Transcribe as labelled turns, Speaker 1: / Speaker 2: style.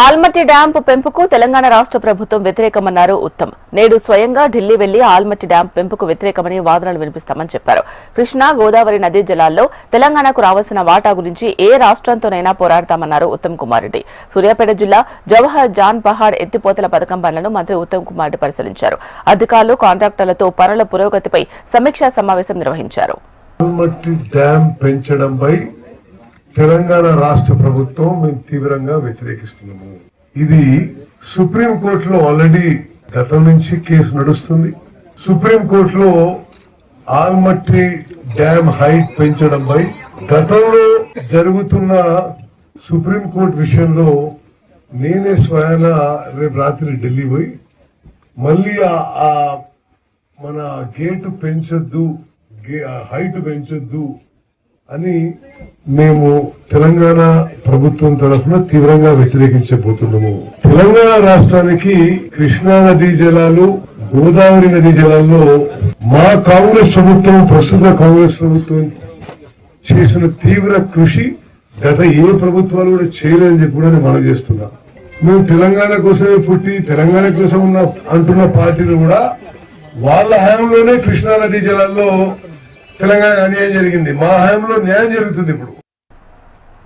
Speaker 1: Almatti dam పెంపుకు తెలంగాణ రాష్ట్ర ప్రభుత్వం వ్యతిరేకమన్నారు ఉత్తమ్. నేడు స్వయంగా ఢిల్లీ వెళ్లి ఆల్మట్టి డ్యాం పెంపుకు వ్యతిరేకమని వాదనలు వినిపిస్తామని చెప్పారు. కృష్ణా గోదావరి నదీ జలాల్లో తెలంగాణకు రావాల్సిన వాటా గురించి ఏ రాష్ట్రంతోనైనా పోరాడతామన్నారు ఉత్తమ్ కుమార్ రెడ్డి. సూర్యాపేట జిల్లా జవహర్ జాన్ పహాడ్ ఎత్తిపోతల పథకం పనులను మంత్రి ఉత్తమ్ కుమార్ రెడ్డి పరిశీలించారు. అధికారులు కాంట్రాక్టర్లతో పనుల పురోగతిపై సమీక్షా సమావేశం నిర్వహించారు.
Speaker 2: తెలంగాణ రాష్ట్ర ప్రభుత్వం మేము తీవ్రంగా వ్యతిరేకిస్తున్నాము. ఇది సుప్రీంకోర్టులో ఆల్రెడీ గతం నుంచి కేసు నడుస్తుంది. సుప్రీంకోర్టులో ఆల్మట్టి డ్యాం హైట్ పెంచడంపై గతంలో జరుగుతున్న సుప్రీంకోర్టు విషయంలో నేనే స్వయాన రేపు రాత్రి ఢిల్లీ పోయి మళ్ళీ మన గేటు పెంచొద్దు, హైట్ పెంచొద్దు అని మేము తెలంగాణ ప్రభుత్వం తరఫున తీవ్రంగా వ్యతిరేకించబోతున్నాము. తెలంగాణ రాష్ట్రానికి కృష్ణా నదీ జలాలు, గోదావరి నదీ జలాల్లో మా కాంగ్రెస్ ప్రభుత్వం, ప్రస్తుత కాంగ్రెస్ ప్రభుత్వం చేసిన తీవ్ర కృషి గత ఏ ప్రభుత్వాలు కూడా చేయలేదని చెప్పి కూడా మనం చేస్తున్నాం. మేము తెలంగాణ కోసమే పుట్టి తెలంగాణ కోసం ఉన్న అంటున్న పార్టీలు కూడా వాళ్ళ హయాంలోనే కృష్ణా నదీ జలాల్లో తెలంగాణ అన్యాయం జరిగింది. మా హయాంలో న్యాయం జరుగుతుంది ఇప్పుడు.